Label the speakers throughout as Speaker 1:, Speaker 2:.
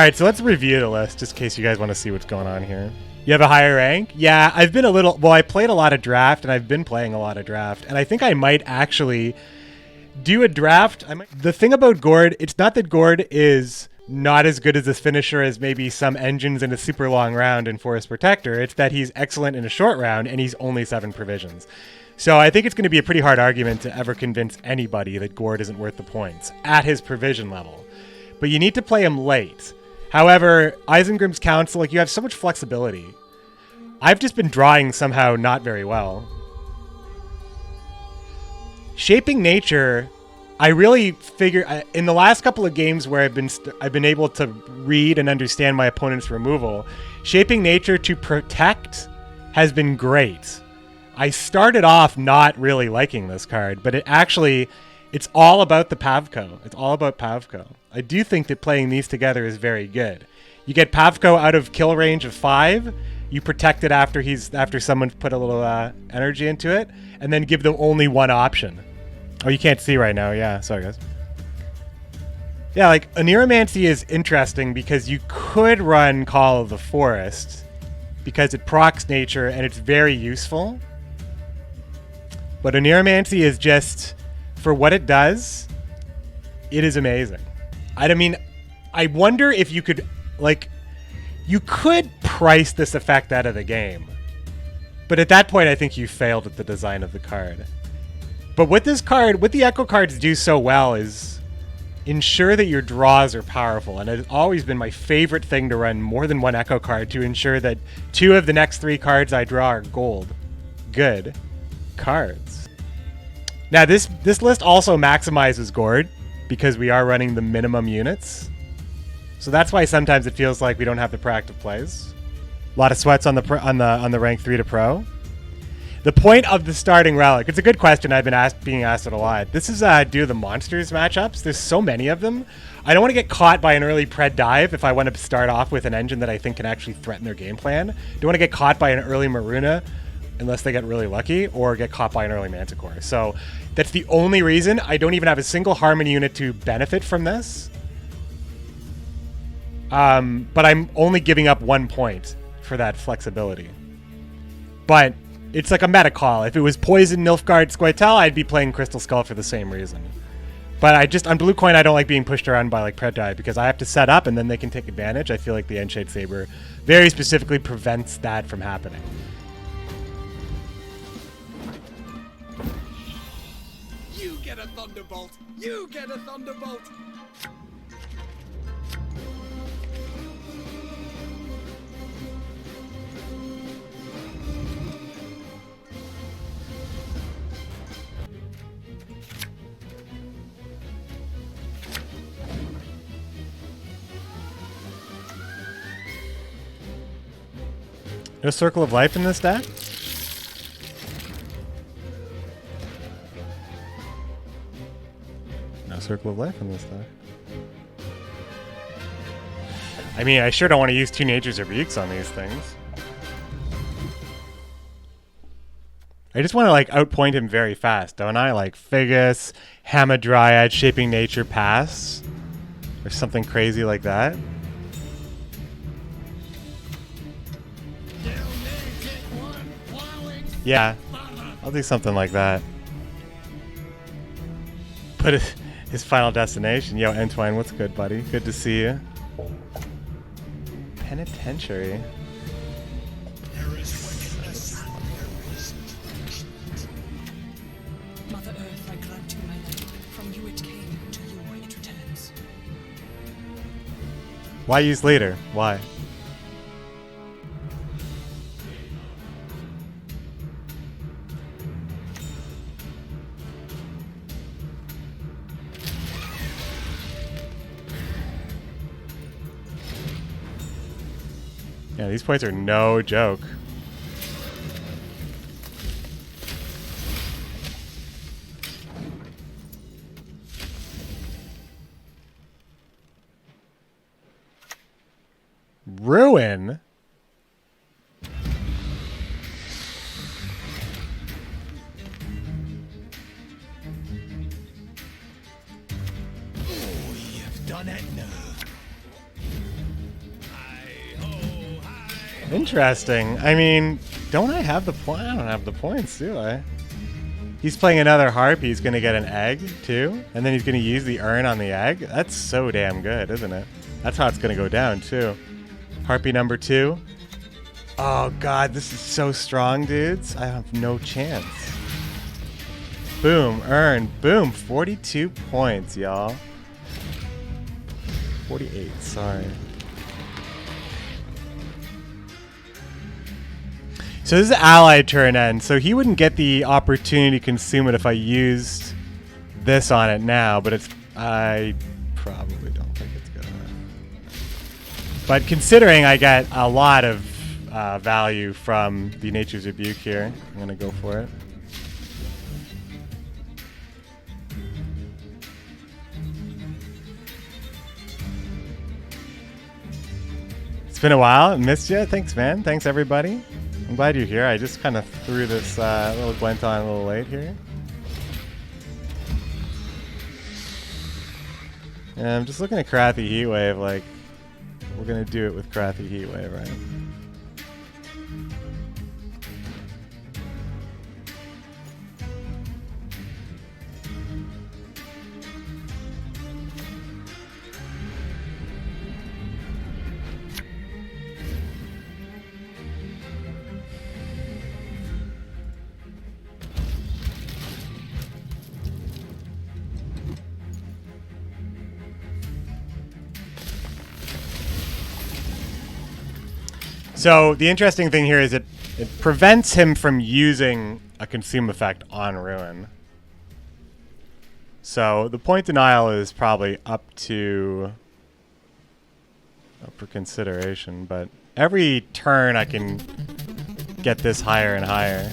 Speaker 1: right, so let's review the list just in case you guys want to see what's going on here. You have a higher rank? Yeah, I've been a little... Well, I played a lot of draft, and I've been playing a lot of draft. And I think I might actually do a draft. The thing about Gord, it's not that Gord is not as good as a finisher as maybe some engines in a super long round in Forest Protector. It's that he's excellent in a short round, and he's only 7 provisions. So I think it's going to be a pretty hard argument to ever convince anybody that Gord isn't worth the points at his provision level. But you need to play him late. However, Isengrim's Council, like, you have so much flexibility. I've just been drawing somehow not very well. Shaping Nature, I really figure in the last couple of games where I've been able to read and understand my opponent's removal, Shaping Nature to protect has been great. I started off not really liking this card, but it's all about the Pavko. It's all about Pavko. I do think that playing these together is very good. You get Pavko out of kill range of 5. You protect it after someone put a little energy into it, and then give them only one option. Oh, you can't see right now. Yeah, sorry guys. Yeah, like Oneiromancy is interesting because you could run Call of the Forest because it procs nature and it's very useful. But Oneiromancy is just, for what it does, it is amazing. I mean, I wonder if you could, like, you could price this effect out of the game. But at that point, I think you failed at the design of the card. But what this card, what the Echo cards do so well is ensure that your draws are powerful. And it's always been my favorite thing to run more than one Echo card to ensure that 2 of the next 3 cards I draw are good cards. Now this list also maximizes Gord because we are running the minimum units. So that's why sometimes it feels like we don't have the proactive plays. A lot of sweats on the rank 3 to pro. The point of the starting relic. It's a good question. I've been being asked it a lot. This is due to the monsters matchups. There's so many of them. I don't want to get caught by an early pred dive if I want to start off with an engine that I think can actually threaten their game plan. Don't want to get caught by an early Maruna unless they get really lucky, or get caught by an early Manticore. So that's the only reason. I don't even have a single Harmony unit to benefit from this. But I'm only giving up 1 point for that flexibility. But it's like a meta call. If it was Poison, Nilfgaard, Scoia'Tael, I'd be playing Crystal Skull for the same reason. But on Blue Coin, I don't like being pushed around by like Pred Dive because I have to set up and then they can take advantage. I feel like the Endshade Saber very specifically prevents that from happening.
Speaker 2: You get a Thunderbolt! You get a Thunderbolt!
Speaker 1: No Circle of Life in this deck? No Circle of Life in this deck. I mean, I sure don't want to use 2 Nature's Rebukes on these things. I just want to like outpoint him very fast, don't I? Like Figus, Hamadryad, Shaping Nature, Pass. Or something crazy like that. Yeah, I'll do something like that. Put his Final Destination. Yo, Entwine, what's good, buddy? Good to see you. Penitentiary.
Speaker 3: Mother Earth, I grant you my light. From you it came, to you it returns.
Speaker 1: Why use Leader? Why? Yeah, these points are no joke. Ruin?
Speaker 2: Oh, you've done it now.
Speaker 1: Interesting. I mean, don't I have the point? I don't have the points, do I? He's playing another harp. He's going to get an egg, too. And then he's going to use the urn on the egg. That's so damn good, isn't it? That's how it's going to go down, too. Harpy number 2. Oh, God. This is so strong, dudes. I have no chance. Boom. Urn. Boom. 42 points, y'all. 48. Sorry. So this is allied turn end, so he wouldn't get the opportunity to consume it if I used this on it now, but I probably don't think it's gonna. But considering I get a lot of value from the Nature's Rebuke here, I'm gonna go for it. It's been a while. I missed you. Thanks, man. Thanks, everybody. I'm glad you're here. I just kind of threw this little Gwent on a little late here. Yeah, I'm just looking at Crathy Heatwave, like, we're going to do it with Crathy Heatwave, right? So the interesting thing here is it prevents him from using a consume effect on Ruin. So the point denial is probably up for consideration, but every turn I can get this higher and higher.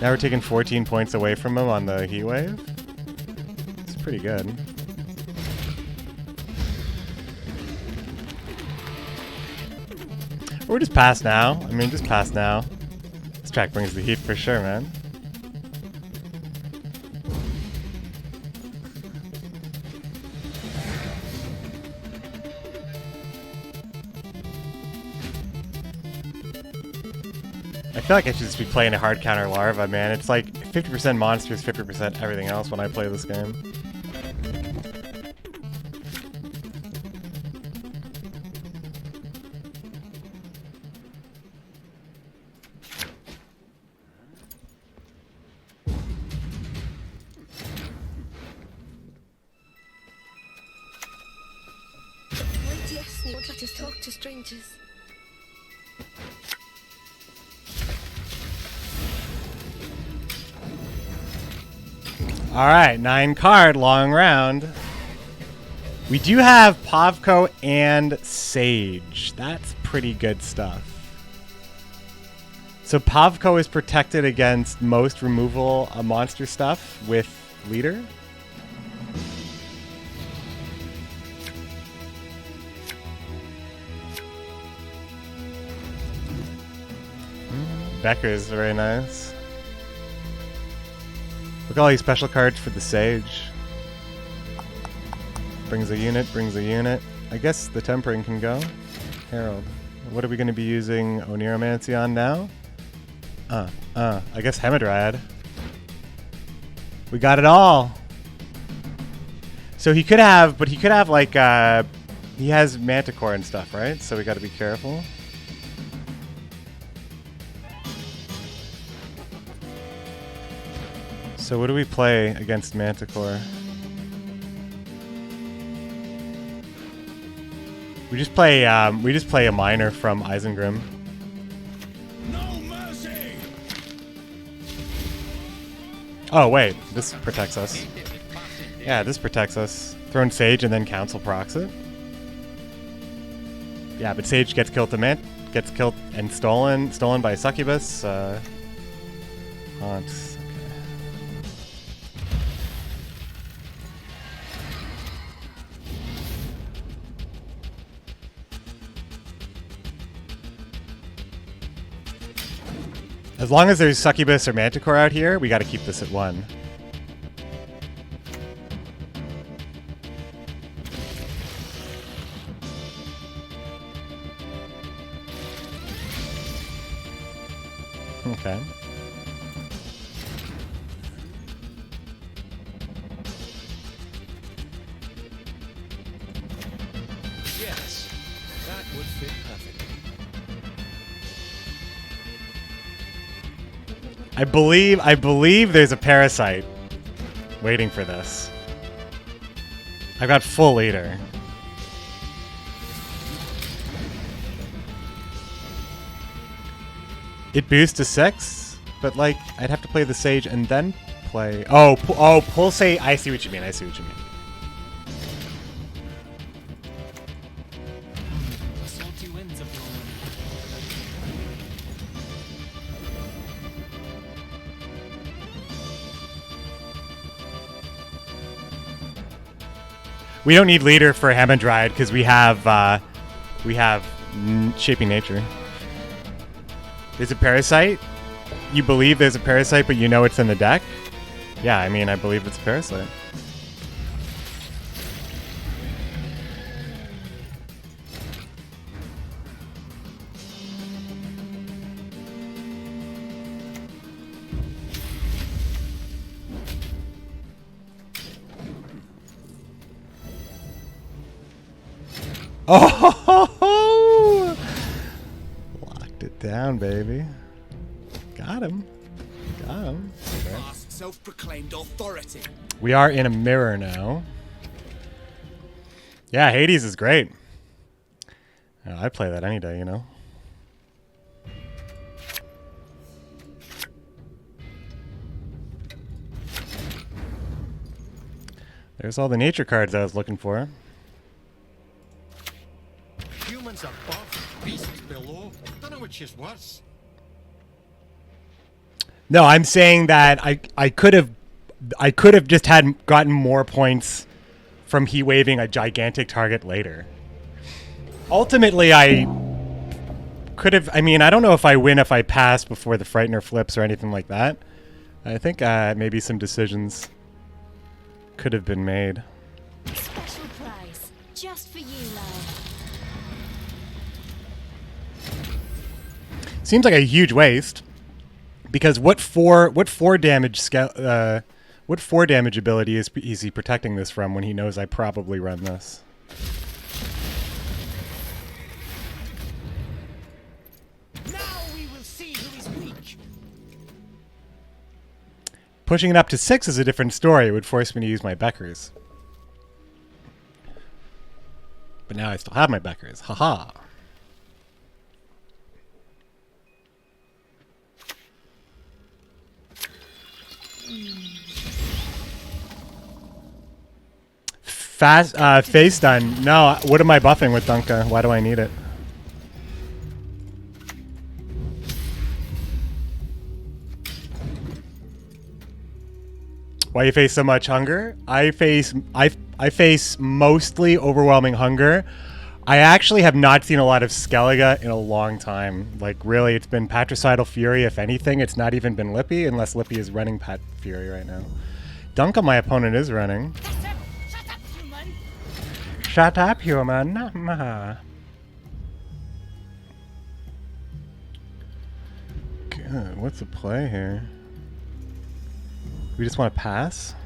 Speaker 1: Now we're taking 14 points away from him on the Heatwave. It's pretty good. Or just pass now. I mean, just pass now. This track brings the heat for sure, man. I feel like I should just be playing a hard counter Larva, man. It's like 50% monsters, 50% everything else when I play this game.
Speaker 4: Won't let us talk to strangers.
Speaker 1: All right, 9 card, long round. We do have Pavko and Sage. That's pretty good stuff. So Pavko is protected against most removal monster stuff with Leader. Bekker is very nice. Look at all these special cards for the Sage. Brings a unit, brings a unit. I guess the Tempering can go. Herald. What are we going to be using Oniromancy on now? I guess Hamadryad. We got it all. So he could have, but he could have like, he has Manticore and stuff, right? So we got to be careful. So what do we play against Manticore? We just play a miner from Isengrim.
Speaker 2: No mercy.
Speaker 1: Oh wait, this protects us. Yeah, this protects us. Thrown Sage and then Council procs it. Yeah, but Sage gets killed gets killed and stolen by Succubus. Haunt. As long as there's Succubus or Manticore out here, we got to keep this at 1. Okay.
Speaker 2: Yes, that would fit perfectly.
Speaker 1: I believe there's a parasite waiting for this. I've got full leader. It boosts to 6, but like I'd have to play the Sage and then play. Oh, Pulsate. I see what you mean. I see what you mean.
Speaker 3: The salty winds of blowing.
Speaker 1: We don't need leader for Hamadryad because we have Shaping Nature. There's a parasite. You believe there's a parasite, but you know it's in the deck. Yeah, I mean, I believe it's a parasite. Oh, locked it down, baby. Got him. Got him.
Speaker 2: Vast self-proclaimed authority.
Speaker 1: We are in a mirror now. Yeah, Hades is great. I'd play that any day, you know. There's all the nature cards I was looking for.
Speaker 5: Humans above, beasts below. Don't know which is worse.
Speaker 1: No, I'm saying that I could have just gotten more points from Heatwaving a gigantic target later. Ultimately, I could have. I mean, I don't know if I win if I pass before the Frightener flips or anything like that. I think maybe some decisions could have been made.
Speaker 4: Special prize, just for you, love.
Speaker 1: Seems like a huge waste, because what four damage ability is he protecting this from when he knows I probably run this?
Speaker 5: Now we will see who is weak.
Speaker 1: Pushing it up to 6 is a different story. It would force me to use my Bekkers. But now I still have my Bekkers. Haha. Face done. No, what am I buffing with Dunka? Why do I need it? Why you face so much hunger? I face mostly overwhelming hunger. I actually have not seen a lot of Skellige in a long time. Like, really, it's been Patricidal Fury, if anything. It's not even been Lippy, unless Lippy is running Pat Fury right now. Dunka, my opponent, is running. Shut up, human. God, what's the play here? We just want to pass?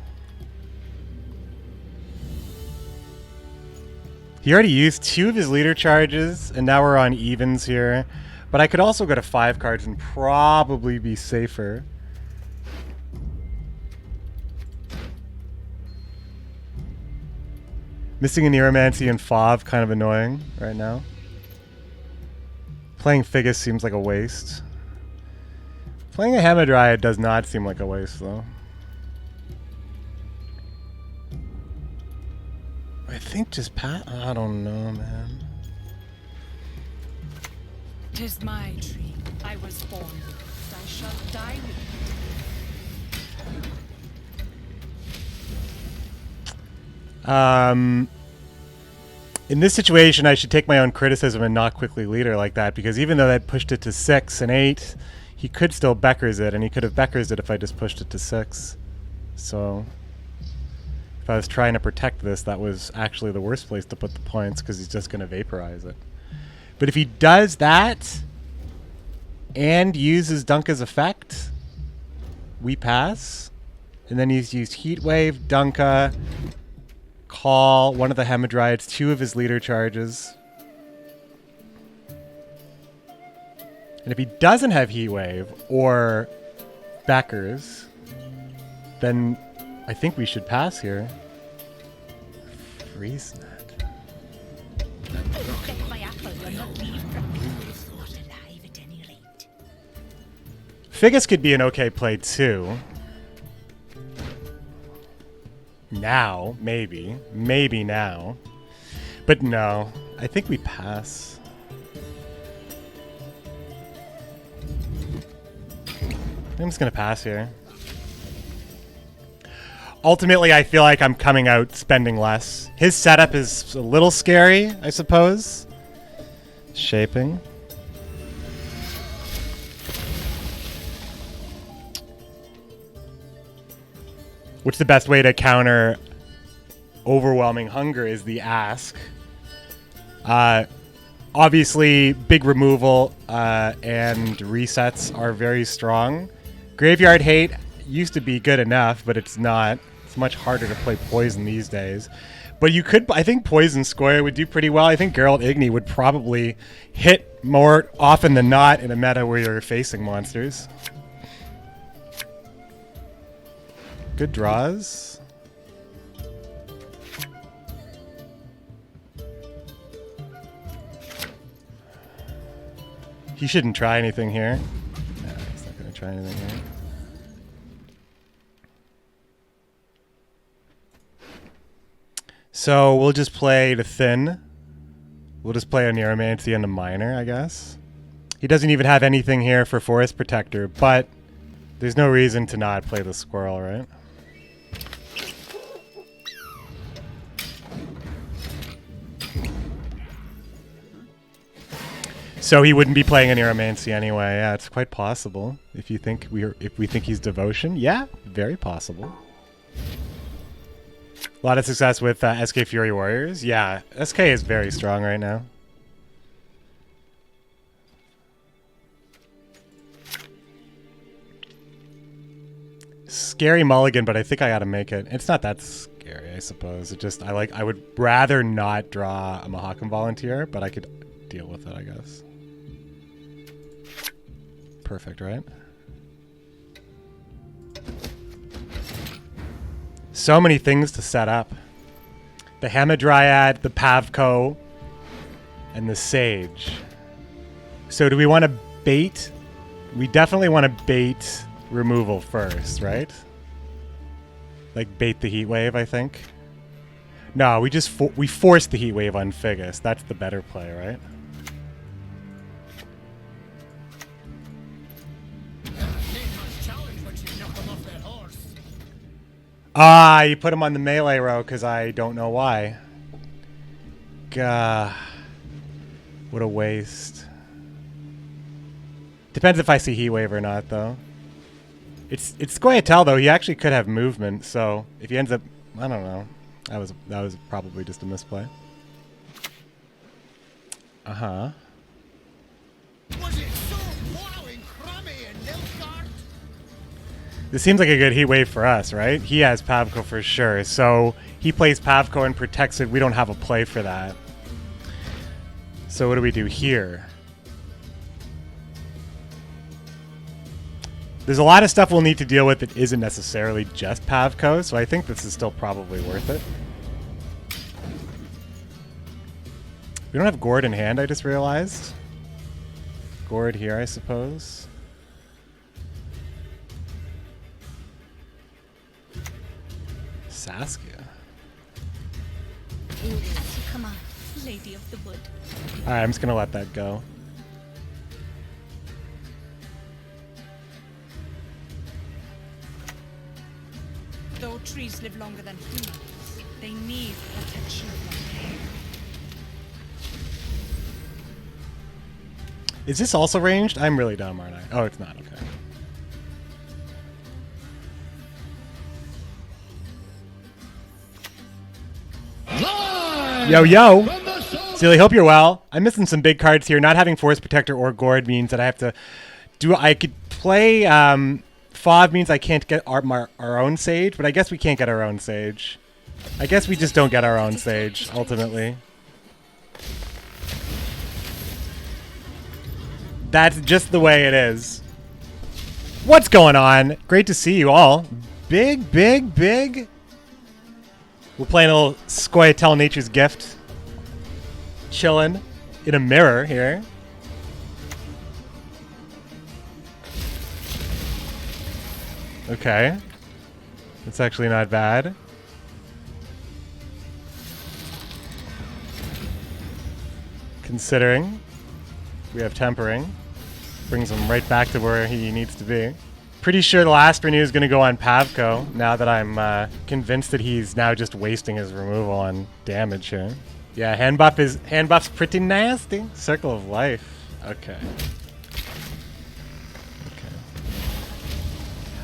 Speaker 1: He already used 2 of his leader charges, and now we're on evens here. But I could also go to 5 cards and probably be safer. Missing a Neuromancy and Fauve, kind of annoying right now. Playing Figus seems like a waste. Playing a Hamadryad does not seem like a waste, though. I think just I don't know, man.
Speaker 3: 'Tis my tree. I was born with it. I shall die with it.
Speaker 1: In this situation, I should take my own criticism and not quickly leader like that, because even though that pushed it to 6 and 8, he could still Bekkers it, and he could have Bekkers it if I just pushed it to 6. So if I was trying to protect this, that was actually the worst place to put the points, because he's just going to vaporize it. But if he does that, and uses Dunka's effect, we pass. And then he's used Heatwave, Dunka, Call, one of the Hamadryads, 2 of his leader charges. And if he doesn't have Heatwave or Bekker's, then I think we should pass here. Freeze net. Figus could be an okay play too. Now, maybe. Maybe now. But no. I think we pass. I'm just going to pass here. Ultimately, I feel like I'm coming out spending less. His setup is a little scary, I suppose. Shaping. Which the best way to counter overwhelming hunger is the ask. Obviously, big removal and resets are very strong. Graveyard Hate used to be good enough, but it's not. It's much harder to play Poison these days. But you could, I think Poison Scoia would do pretty well. I think Geralt Igni would probably hit more often than not in a meta where you're facing monsters. Good draws. He shouldn't try anything here. No, he's not going to try anything here. So we'll just play the Thin. We'll just play a Neuromancy and a Minor, I guess. He doesn't even have anything here for Forest Protector, but there's no reason to not play the Squirrel, right? So he wouldn't be playing a Neuromancy anyway. Yeah, it's quite possible. If you think if we think he's Devotion, yeah, very possible. A lot of success with SK Fury Warriors. Yeah, SK is very strong right now. Scary mulligan, but I think I gotta make it. It's not that scary, I suppose. It just I would rather not draw a Mahakam Volunteer, but I could deal with it, I guess. Perfect, right? So many things to set up. The Hamadryad, the Pavko, and the Sage. So do we want to bait? We definitely want to bait removal first, right? Like bait the Heatwave, I think. No, we just we force the Heatwave on Figus. That's the better play, right? Ah, you put him on the melee row because I don't know why. Gah. What a waste. Depends if I see Heatwave or not, though. It's Scoia'Tael, though. He actually could have movement, so if he ends up... I don't know. That was probably just a misplay. Uh-huh.
Speaker 2: Was it so plowing crummy and Nilfgaard?
Speaker 1: This seems like a good Heatwave for us, right? He has Pavko for sure, so he plays Pavko and protects it. We don't have a play for that. So what do we do here? There's a lot of stuff we'll need to deal with that isn't necessarily just Pavko, so I think this is still probably worth it. We don't have Gourd in hand, I just realized. Gourd here, I suppose. Saskia.
Speaker 3: Come on, Lady of the Wood.
Speaker 1: Alright, I'm just gonna let that go.
Speaker 3: Though trees live longer than humans, they need protection from pain.
Speaker 1: Is this also ranged? I'm really dumb, aren't I? Oh, it's not. Okay. Yo, yo! Sealy, hope you're well. I'm missing some big cards here. Not having Force Protector or Gourd means that I have to I could play Fob means I can't get our own Sage, but I guess we can't get our own Sage. I guess we just don't get our own Sage, ultimately. That's just the way it is. What's going on? Great to see you all. Big. We're playing a little Scoia'Tael Nature's Gift. Chilling in a mirror here. Okay. That's actually not bad. Considering we have tempering. Brings him right back to where he needs to be. Pretty sure the last renew is going to go on Pavko, now that I'm convinced that he's now just wasting his removal on damage here. Yeah, hand buff's pretty nasty. Circle of Life. Okay.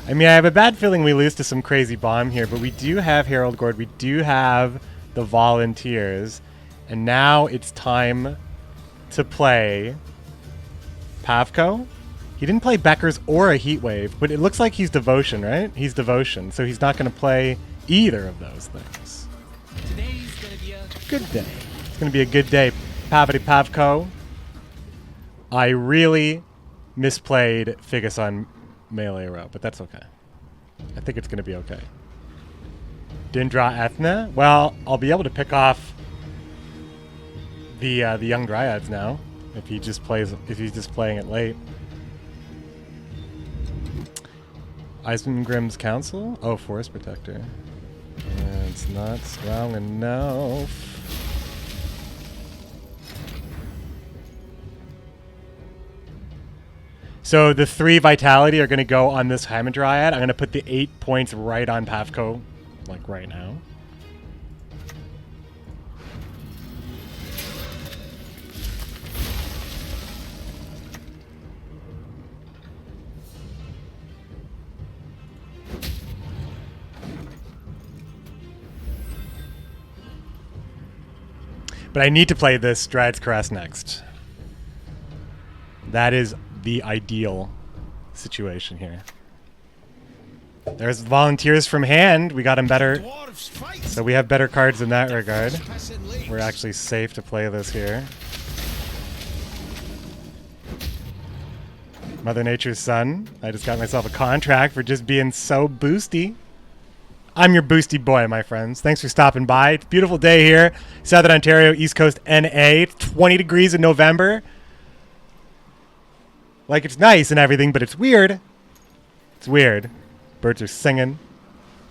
Speaker 1: I mean, I have a bad feeling we lose to some crazy bomb here, but we do have Herald Gord, we do have the Volunteers, and now it's time to play Pavko. He didn't play Bekker's or a Heatwave, but it looks like he's Devotion, right? He's Devotion, so he's not going to play either of those things.
Speaker 2: Today's gonna be a
Speaker 1: Good day. It's going to be a good day, Pavko. I really misplayed Figus on melee row, but that's okay. I think it's going to be okay. Didn't draw Ethna? Well, I'll be able to pick off the young Dryads now if he's just playing it late. Isengrim's Council? Oh, Forest Protector. It's not strong enough. So the 3 Vitality are going to go on this Hamadryad. I'm going to put the 8 points right on Pavko, like right now. But I need to play this Dryad's Caress next. That is the ideal situation here. There's Volunteers from hand. We got him better.
Speaker 2: dwarves fight.
Speaker 1: So we have better cards in that regard.
Speaker 2: Passing lanes.
Speaker 1: We're actually safe to play this here. Mother Nature's son. I just got myself a contract for just being so boosty. I'm your boosty boy, my friends. Thanks for stopping by. It's a beautiful day here. Southern Ontario, East Coast, NA. It's 20 degrees in November. Like, it's nice and everything, but it's weird. It's weird. Birds are singing.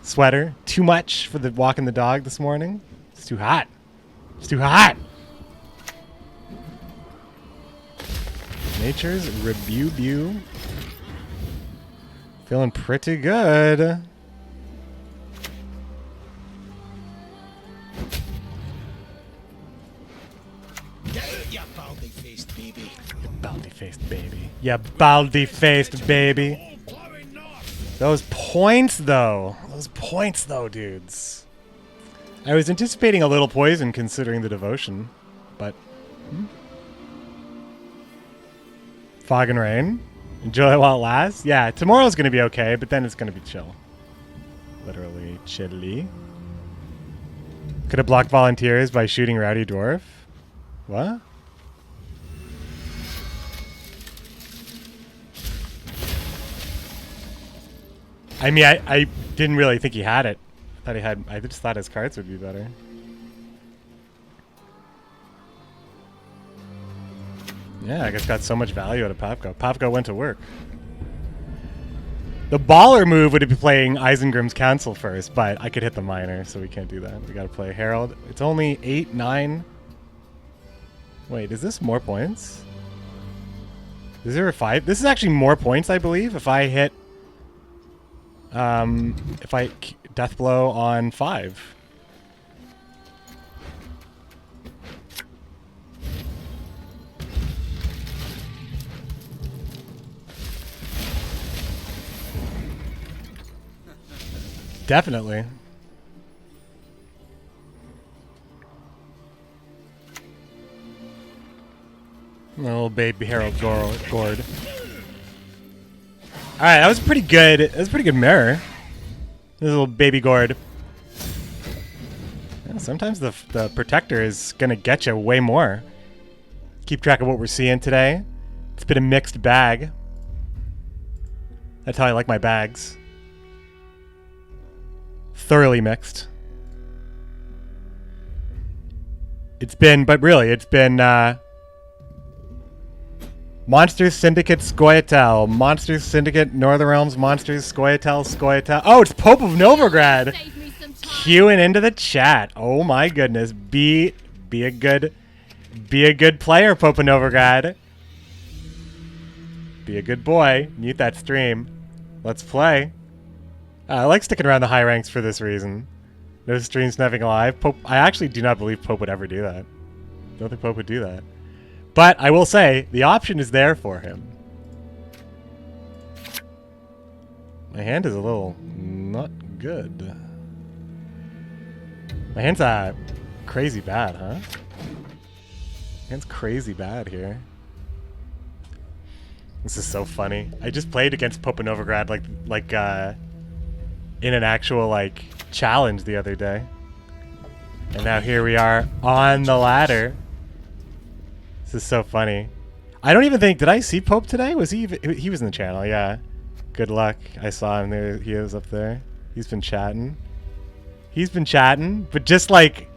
Speaker 1: Sweater. Too much for the walking the dog this morning. It's too hot. It's too hot. Nature's Rebubu. Feeling pretty good.
Speaker 2: Get it, you baldy-faced baby.
Speaker 1: Baldy-faced baby. Yeah, baldy-faced baby.
Speaker 2: All plowing north.
Speaker 1: Those points, though. Those points, though, dudes. I was anticipating a little poison considering the devotion, but... Fog and rain. Enjoy it while it lasts. Yeah, tomorrow's going to be okay, but then it's going to be chill. Literally chilly. Could have blocked Volunteers by shooting Rowdy Dwarf. What? I mean, I didn't really think he had it. I just thought his cards would be better. Yeah, I guess got so much value out of Pavko. Pavko went to work. The baller move would be playing Isengrim's Council first, but I could hit the minor, so we can't do that. We gotta play Herald. It's only 8, 9. Wait, is this more points? Is there a 5? This is actually more points, I believe, if I hit... if I death blow on 5. Definitely. Little baby Herald Gord. Alright, that was pretty good. That was a pretty good mirror. This little baby gourd. Yeah, sometimes the protector is gonna get you way more. Keep track of what we're seeing today. It's been a mixed bag. That's how I like my bags. Thoroughly mixed. It's been, but really, it's been Monsters Syndicate Scoia'Tael, Monsters Syndicate Northern Realms, Monsters Scoia'Tael. Oh, it's Pope of Novigrad queuing into the chat. Oh my goodness, be a good player, Pope of Novigrad. Be a good boy. Mute that stream. Let's play. I like sticking around the high ranks for this reason. No stream snuffing alive. Pope. I actually do not believe Pope would ever do that. Don't think Pope would do that. But I will say, the option is there for him. My hand is a little not good. My hand's crazy bad, huh? Hand's crazy bad here. This is so funny. I just played against Pope of Novigrad like in an actual like challenge the other day. And now here we are on the ladder. This is so funny. I don't even think, did I see Pope today? Was he was in the channel, yeah. Good luck. I saw him there. He is up there. He's been chatting. He's been chatting, but just like,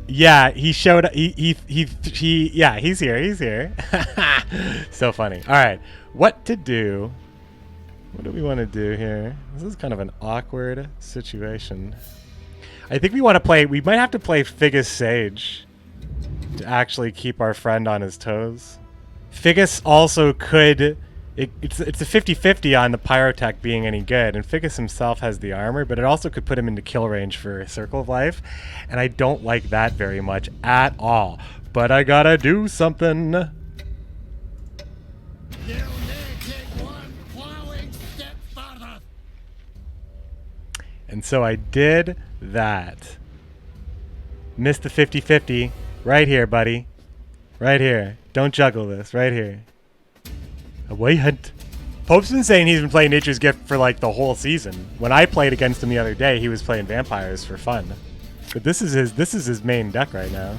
Speaker 1: yeah, he showed, yeah, he's here, he's here. So funny. All right, what to do? What do we want to do here? This is kind of an awkward situation. I think we want to play, we might have to play Figus Sage to actually keep our friend on his toes. Figus also could, it's a 50-50 on the Pyrotech being any good, and Figus himself has the armor, but it also could put him into kill range for Circle of Life, and I don't like that very much at all. But I gotta do something.
Speaker 2: You need take one plowing step further.
Speaker 1: And so I did that. Missed the 50-50. Right here, buddy. Right here. Don't juggle this. Right here. Away hunt. Pope's been saying he's been playing Nature's Gift for like the whole season. When I played against him the other day, he was playing vampires for fun. But this is his main deck right now.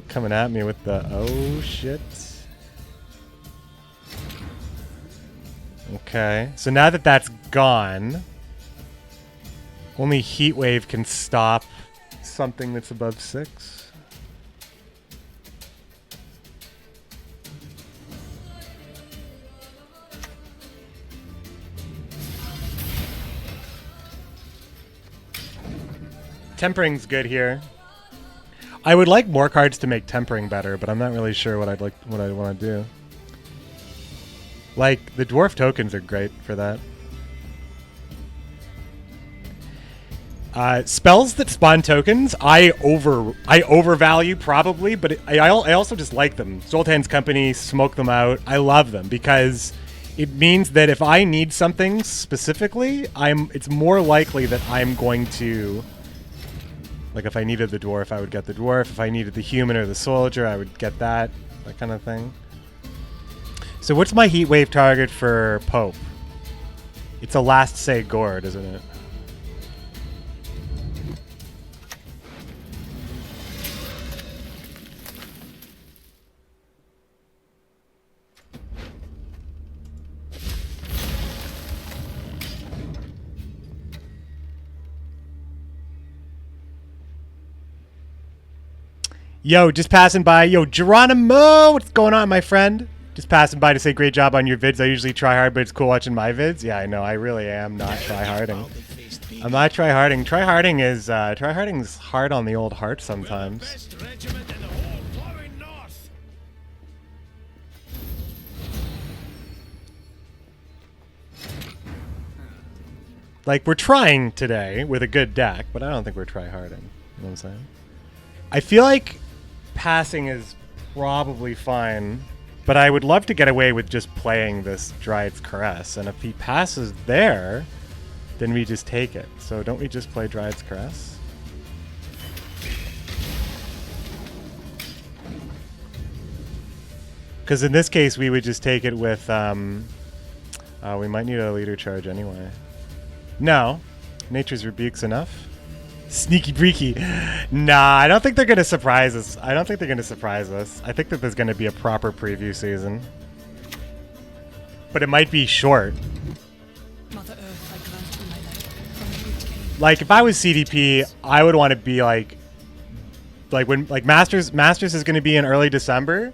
Speaker 1: Coming at me with the oh shit. Okay. So now that that's gone, only Heatwave can stop something that's above 6. Tempering's good here. I would like more cards to make tempering better, but I'm not really sure what I'd want to do. Like the dwarf tokens are great for that. Spells that spawn tokens, I overvalue probably, but I also just like them. Zoltan's Company, smoke them out. I love them because it means that if I need something specifically, it's more likely that I'm going to. Like if I needed the dwarf, I would get the dwarf. If I needed the human or the soldier, I would get that kind of thing. So what's my Heatwave target for Pope? It's a last say gourd, isn't it? Yo, just passing by. Yo, Geronimo! What's going on, my friend? Just passing by to say great job on your vids. I usually try hard, but it's cool watching my vids. Yeah, I know. I really am not try-harding. I'm not try-harding. Try-harding's hard on the old heart sometimes. Like, we're trying today with a good deck, but I don't think we're try-harding. You know what I'm saying? I feel like passing is probably fine, but I would love to get away with just playing this Dryad's Caress, and if he passes there, then we just take it. So don't we just play Dryad's Caress? Because in this case, we would just take it with We might need a leader charge anyway. No. Nature's Rebuke's enough. Sneaky breaky. Nah, I don't think they're going to surprise us. I don't think they're going to surprise us. I think that there's going to be a proper preview season. But it might be short.
Speaker 3: Mother Earth, I grant you my life. From you it came.
Speaker 1: Like, if I was CDP, I would want to be like when Masters is going to be in early December.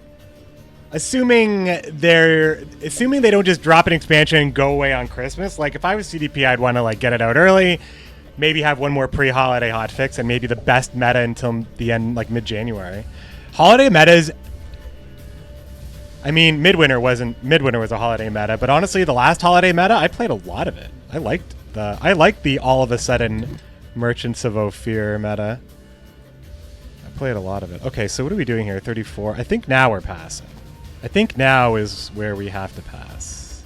Speaker 1: Assuming they don't just drop an expansion and go away on Christmas. Like, if I was CDP, I'd want to like get it out early, maybe have one more pre-holiday hotfix, and maybe the best meta until the end, like mid-January. Holiday metas. I mean, Midwinter was a holiday meta, but honestly, the last holiday meta, I played a lot of it. I liked the all of a sudden Merchants of Ophir meta. I played a lot of it. Okay, so what are we doing here? 34. I think now we're passing. I think now is where we have to pass.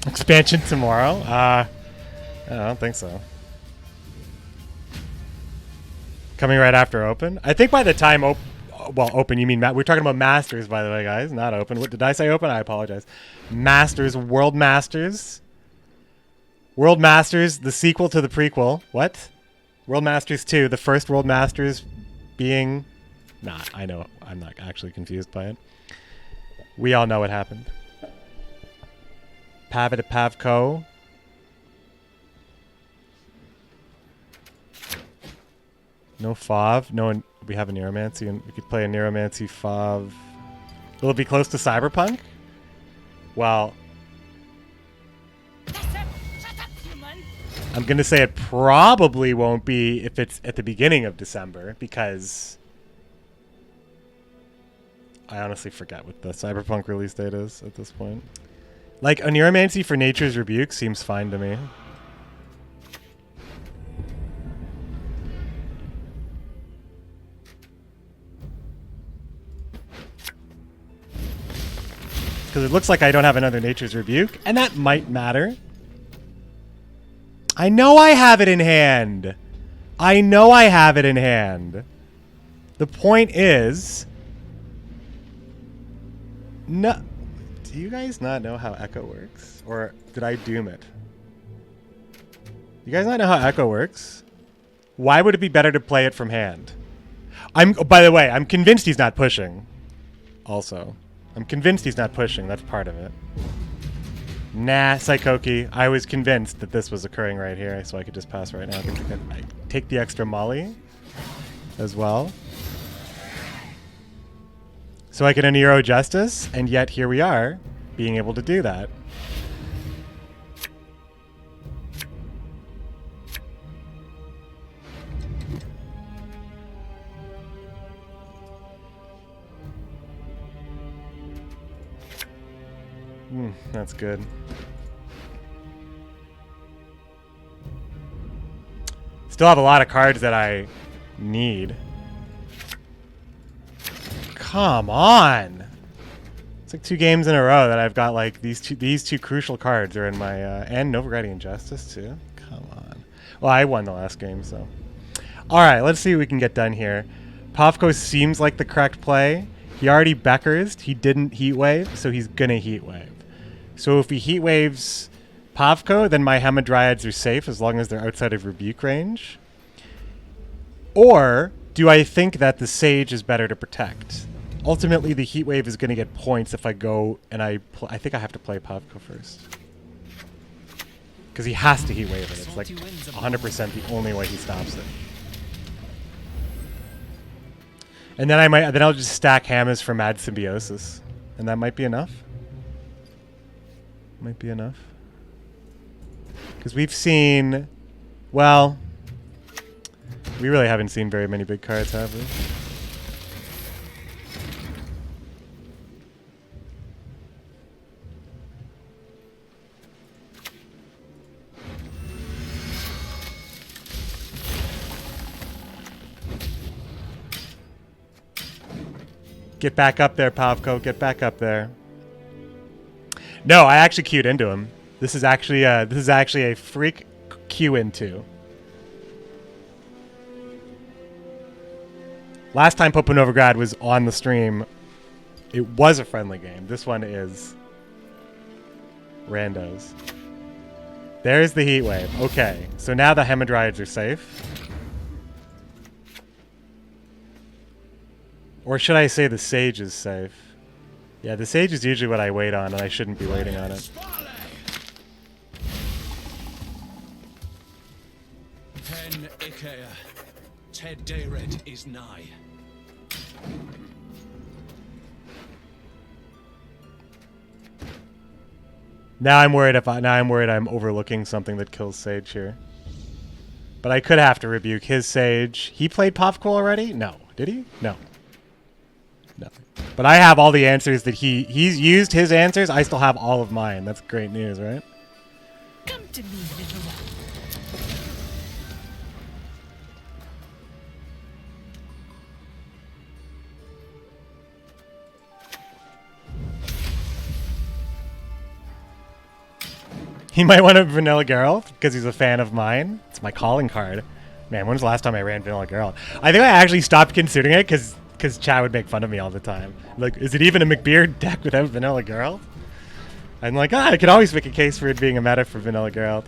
Speaker 1: Expansion tomorrow? I don't think so. Coming right after Open? I think by the time Open, you mean... We're talking about Masters, by the way, guys. Not Open. What did I say? Open? I apologize. Masters. World Masters. World Masters, the sequel to the prequel. What? World Masters 2, the first World Masters being... Nah, I know. I'm not actually confused by it. We all know what happened. Pav to Pavco. No Fav. No, we have a Neuromancy, and we could play a Neuromancy Fav. Will it be close to Cyberpunk? Well... I'm going to say it probably won't be if it's at the beginning of December, because I honestly forget what the Cyberpunk release date is at this point. Like, a Neuromancy for Nature's Rebuke seems fine to me. Because it looks like I don't have another Nature's Rebuke, and that might matter. I know I have it in hand. I know I have it in hand. The point is... No. Do you guys not know how Echo works? Or did I doom it? You guys not know how Echo works? Why would it be better to play it from hand? By the way, I'm convinced he's not pushing. Also. I'm convinced he's not pushing. That's part of it. Nah, Psychoki. I was convinced that this was occurring right here, so I could just pass right now. I take the extra molly as well. So I can Oniro Justice, and yet here we are, being able to do that. That's good. Still have a lot of cards that I need. Come on! It's like 2 games in a row that I've got like these two crucial cards are in my and Novigradian Justice too. Come on. Well, I won the last game, so. All right, let's see what we can get done here. Pavko seems like the correct play. He already Bekkers. He didn't Heatwave, so he's gonna Heatwave. So if he Heatwaves Pavko, then my Hamadryads are safe as long as they're outside of Rebuke range. Or do I think that the Sage is better to protect? Ultimately, the Heatwave is going to get points if I go and I think I have to play Pavko first. Because he has to Heatwave it. It's like 100% the only way he stops it. And then I'll just stack Hammers for Mad Symbiosis. And that might be enough. Might be enough. Because we've seen, well, we really haven't seen very many big cards, have we? Get back up there, Pavko. Get back up there. No, I actually queued into him. This is actually a freak queue into. Last time Popa Novigrad was on the stream, it was a friendly game. This one is randos. There's the Heatwave. Okay, so now the Hamadryads are safe. Or should I say the Sage is safe? Yeah, the Sage is usually what I wait on, and I shouldn't be waiting on it.
Speaker 6: Pen Ikea. Ted Dayred is nigh.
Speaker 1: Now I'm worried I'm overlooking something that kills Sage here. But I could have to rebuke his Sage. He played Popcool already? No. Did he? No. No. But I have all the answers that he's used his answers. I still have all of mine. That's great news, right?
Speaker 3: Come to me, little one.
Speaker 1: He might want a Vanilla Geralt because he's a fan of mine. It's my calling card. Man, when was the last time I ran Vanilla Geralt? I think I actually stopped considering it because Chad would make fun of me all the time. Like, is it even a McBeard deck without Vanilla Geralt? I'm like, I can always make a case for it being a meta for Vanilla Geralt.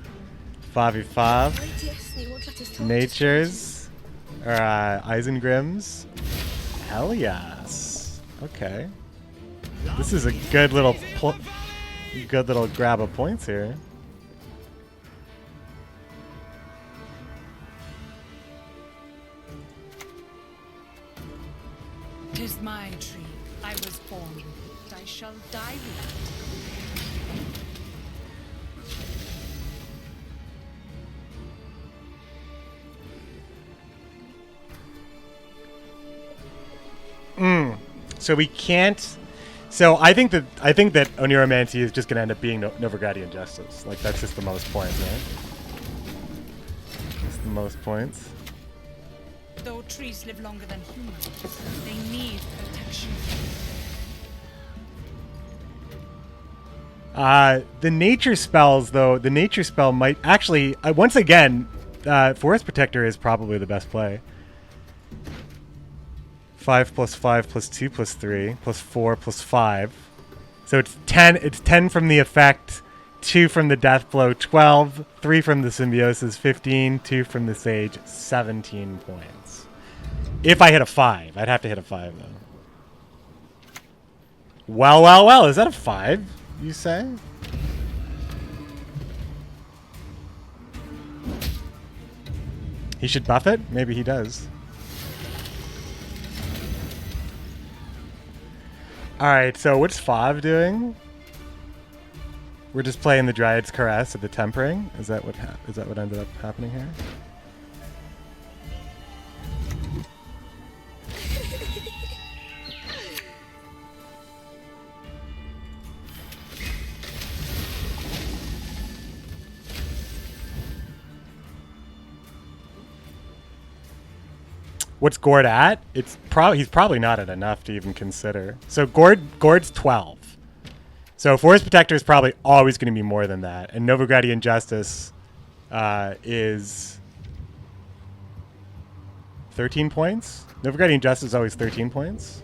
Speaker 1: 5v5. Natures. Or Isengrims. Hell yes. Okay. This is a good little grab of points here.
Speaker 3: Tis my tree. I was born with it. I shall die with
Speaker 1: it. So we can't. So I think that Oniromancy is just gonna end up being Novigradian Justice. Like that's just the most points, right? It's the most points.
Speaker 3: Though trees live longer than humans, they need protection.
Speaker 1: The nature spells, though, the nature spell might actually, once again, Forest Protector is probably the best play. 5 + 5 + 2 + 3 + 4 + 5. So it's 10. It's 10 from the effect, 2 from the death blow, 12, 3 from the symbiosis, 15, 2 from the sage, 17 points. If I hit a 5, I'd have to hit a 5 though. Well, is that a 5, you say? He should buff it? Maybe he does. Alright, so what's Fav doing? We're just playing the Dryad's Caress at the Tempering? Is that what ended up happening here? What's Gord at? He's probably not at enough to even consider. So Gord's 12. So Forest Protector is probably always going to be more than that. And Novigradian Justice is 13 points. Novigradian Justice is always 13 points.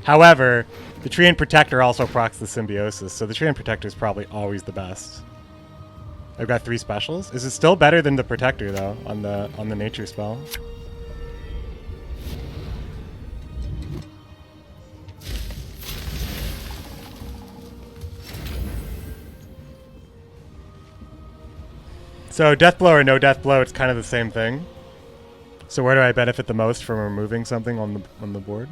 Speaker 1: However, the Treant Protector also procs the Symbiosis, so the Treant Protector is probably always the best. I've got 3 specials. Is it still better than the Protector though on the nature spell? So death blow or no death blow, it's kind of the same thing. So where do I benefit the most from removing something on the board?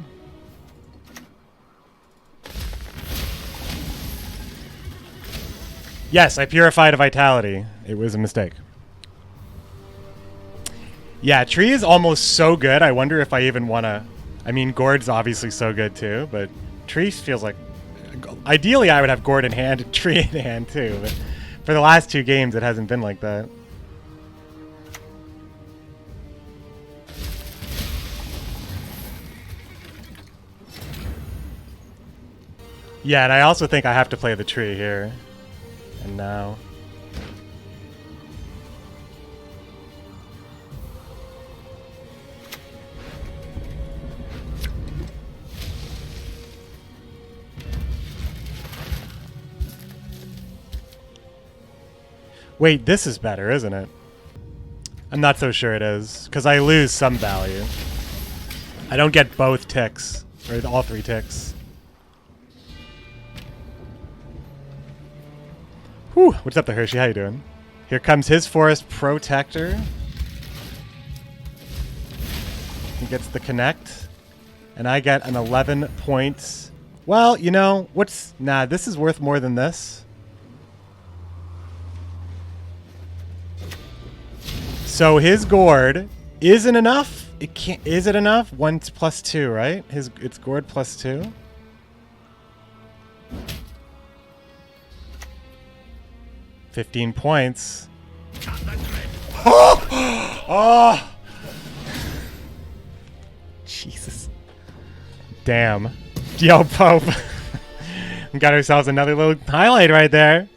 Speaker 1: Yes, I purified a vitality. It was a mistake. Yeah, Tree is almost so good. I wonder if I even want to... I mean, Gord's obviously so good too, but Tree feels like... Ideally, I would have Gord in hand and Tree in hand too, but for the last 2 games, it hasn't been like that. Yeah, and I also think I have to play the Tree here. And now... Wait, this is better, isn't it? I'm not so sure it is, because I lose some value. I don't get both ticks, or all 3 ticks. Whew, what's up there, Hershey? How you doing? Here comes his Forest Protector. He gets the connect. And I get an 11 points. Well, you know, nah, this is worth more than this. So his gourd isn't enough. It can't. Is it enough? 1 plus 2, right? It's gourd plus 2. $15 points. Oh! Jesus. Damn. Yo, Pope. Got ourselves another little highlight right there.